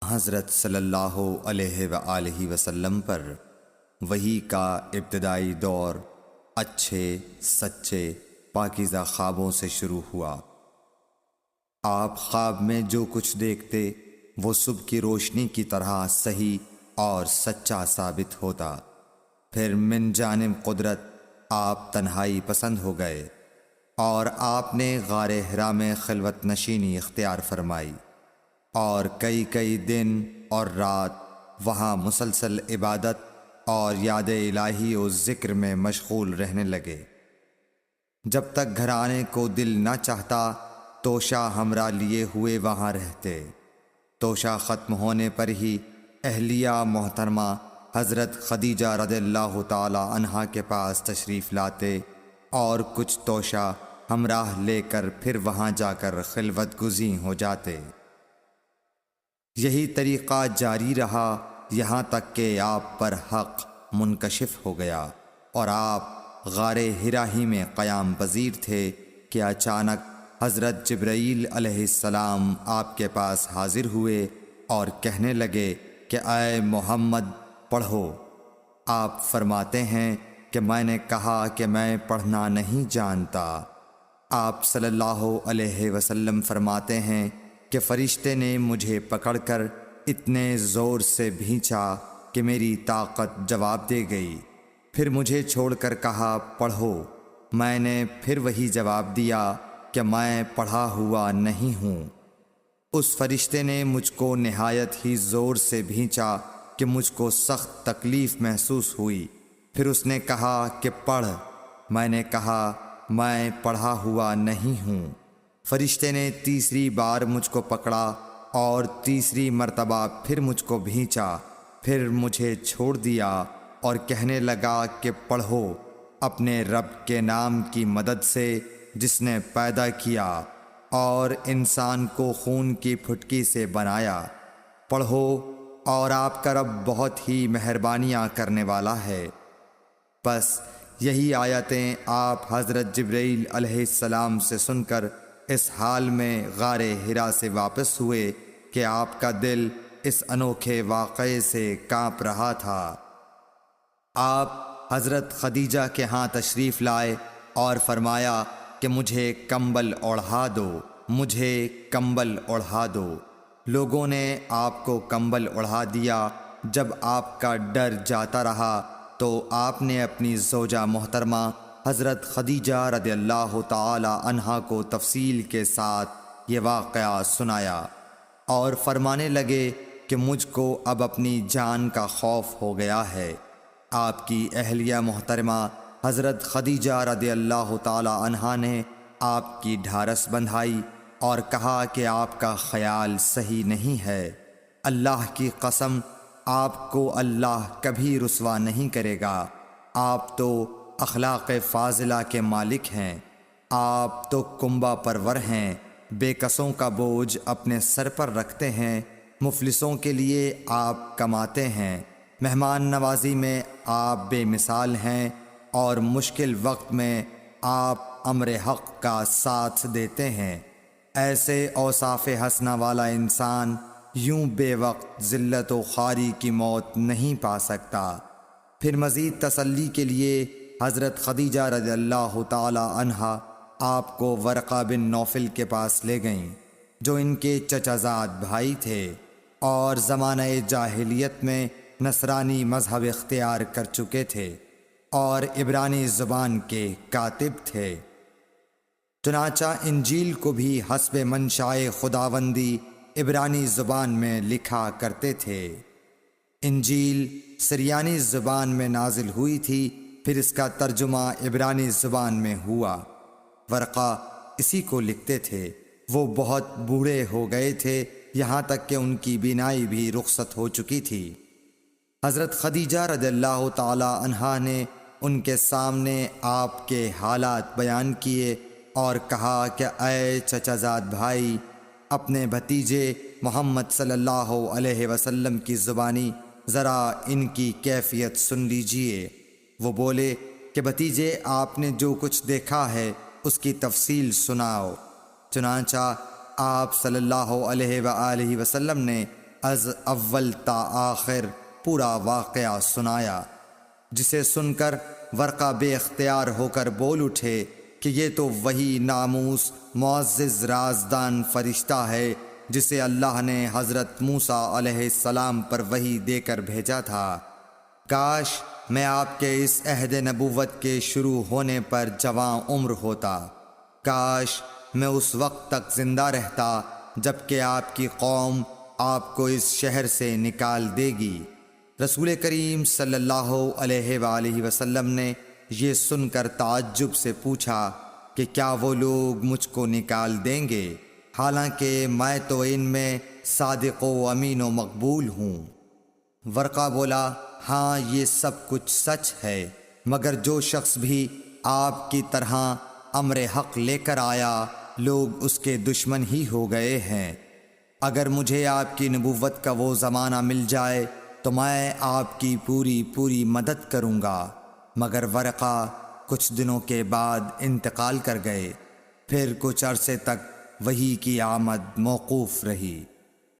حضرت صلی اللہ علیہ وآلہ وسلم پر وحی کا ابتدائی دور اچھے سچے پاکیزہ خوابوں سے شروع ہوا۔ آپ خواب میں جو کچھ دیکھتے وہ صبح کی روشنی کی طرح صحیح اور سچا ثابت ہوتا۔ پھر من جانب قدرت آپ تنہائی پسند ہو گئے اور آپ نے غار حرا میں خلوت نشینی اختیار فرمائی اور کئی دن اور رات وہاں مسلسل عبادت اور یاد الہی و ذکر میں مشغول رہنے لگے۔ جب تک گھر آنے کو دل نہ چاہتا توشہ ہمراہ لیے ہوئے وہاں رہتے۔ توشہ ختم ہونے پر ہی اہلیہ محترمہ حضرت خدیجہ رضی اللہ تعالی عنہا کے پاس تشریف لاتے اور کچھ توشہ ہمراہ لے کر پھر وہاں جا کر خلوت گزین ہو جاتے۔ یہی طریقہ جاری رہا یہاں تک کہ آپ پر حق منکشف ہو گیا اور آپ غار حرا ہی میں قیام پذیر تھے کہ اچانک حضرت جبرائیل علیہ السلام آپ کے پاس حاضر ہوئے اور کہنے لگے کہ اے محمد پڑھو۔ آپ فرماتے ہیں کہ میں نے کہا کہ میں پڑھنا نہیں جانتا۔ آپ صلی اللہ علیہ وسلم فرماتے ہیں کہ فرشتے نے مجھے پکڑ کر اتنے زور سے بھینچا کہ میری طاقت جواب دے گئی۔ پھر مجھے چھوڑ کر کہا پڑھو۔ میں نے پھر وہی جواب دیا کہ میں پڑھا ہوا نہیں ہوں۔ اس فرشتے نے مجھ کو نہایت ہی زور سے بھینچا کہ مجھ کو سخت تکلیف محسوس ہوئی۔ پھر اس نے کہا کہ پڑھ۔ میں نے کہا میں پڑھا ہوا نہیں ہوں۔ فرشتے نے تیسری بار مجھ کو پکڑا اور تیسری مرتبہ پھر مجھ کو بھینچا۔ پھر مجھے چھوڑ دیا اور کہنے لگا کہ پڑھو اپنے رب کے نام کی مدد سے جس نے پیدا کیا اور انسان کو خون کی پھٹکی سے بنایا۔ پڑھو اور آپ کا رب بہت ہی مہربانیاں کرنے والا ہے۔ بس یہی آیتیں آپ حضرت جبرائیل علیہ السلام سے سن کر اس حال میں غار حرا سے واپس ہوئے کہ آپ کا دل اس انوکھے واقعے سے کانپ رہا تھا۔ آپ حضرت خدیجہ کے ہاں تشریف لائے اور فرمایا کہ مجھے کمبل اوڑھا دو، مجھے کمبل اوڑھا دو۔ لوگوں نے آپ کو کمبل اوڑھا دیا۔ جب آپ کا ڈر جاتا رہا تو آپ نے اپنی زوجہ محترمہ حضرت خدیجہ رضی اللہ تعالی عنہا کو تفصیل کے ساتھ یہ واقعہ سنایا اور فرمانے لگے کہ مجھ کو اب اپنی جان کا خوف ہو گیا ہے۔ آپ کی اہلیہ محترمہ حضرت خدیجہ رضی اللہ تعالی عنہا نے آپ کی ڈھارس بندھائی اور کہا کہ آپ کا خیال صحیح نہیں ہے۔ اللہ کی قسم آپ کو اللہ کبھی رسوا نہیں کرے گا۔ آپ تو اخلاق فاضلہ کے مالک ہیں۔ آپ تو کنبہ پرور ہیں، بے کسوں کا بوجھ اپنے سر پر رکھتے ہیں، مفلسوں کے لیے آپ کماتے ہیں، مہمان نوازی میں آپ بے مثال ہیں اور مشکل وقت میں آپ امر حق کا ساتھ دیتے ہیں۔ ایسے اوصاف حسنہ والا انسان یوں بے وقت ذلت و خواری کی موت نہیں پا سکتا۔ پھر مزید تسلی کے لیے حضرت خدیجہ رضی اللہ تعالی عنہا آپ کو ورقہ بن نوفل کے پاس لے گئیں جو ان کے چچا زاد بھائی تھے اور زمانہ جاہلیت میں نصرانی مذہب اختیار کر چکے تھے اور عبرانی زبان کے کاتب تھے۔ چنانچہ انجیل کو بھی حسب منشائے خداوندی عبرانی زبان میں لکھا کرتے تھے۔ انجیل سریانی زبان میں نازل ہوئی تھی، پھر اس کا ترجمہ عبرانی زبان میں ہوا۔ ورقہ اسی کو لکھتے تھے۔ وہ بہت بوڑھے ہو گئے تھے، یہاں تک کہ ان کی بینائی بھی رخصت ہو چکی تھی۔ حضرت خدیجہ رضی اللہ تعالی عنہا نے ان کے سامنے آپ کے حالات بیان کیے اور کہا کہ اے چچا زاد بھائی، اپنے بھتیجے محمد صلی اللہ علیہ وسلم کی زبانی ذرا ان کی کیفیت سن لیجئے۔ وہ بولے کہ بھتیجے آپ نے جو کچھ دیکھا ہے اس کی تفصیل سناؤ۔ چنانچہ آپ صلی اللہ علیہ وآلہ وسلم نے از اول تا آخر پورا واقعہ سنایا، جسے سن کر ورقہ بے اختیار ہو کر بول اٹھے کہ یہ تو وہی ناموس معزز رازدان فرشتہ ہے جسے اللہ نے حضرت موسیٰ علیہ السلام پر وحی دے کر بھیجا تھا۔ کاش میں آپ کے اس عہد نبوت کے شروع ہونے پر جواں عمر ہوتا، کاش میں اس وقت تک زندہ رہتا جب کہ آپ کی قوم آپ کو اس شہر سے نکال دے گی۔ رسول کریم صلی اللہ علیہ وآلہ وسلم نے یہ سن کر تعجب سے پوچھا کہ کیا وہ لوگ مجھ کو نکال دیں گے، حالانکہ میں تو ان میں صادق و امین و مقبول ہوں۔ ورقہ بولا، ہاں یہ سب کچھ سچ ہے، مگر جو شخص بھی آپ کی طرح امر حق لے کر آیا لوگ اس کے دشمن ہی ہو گئے ہیں۔ اگر مجھے آپ کی نبوت کا وہ زمانہ مل جائے تو میں آپ کی پوری مدد کروں گا، مگر ورقہ کچھ دنوں کے بعد انتقال کر گئے، پھر کچھ عرصے تک وحی کی آمد موقوف رہی۔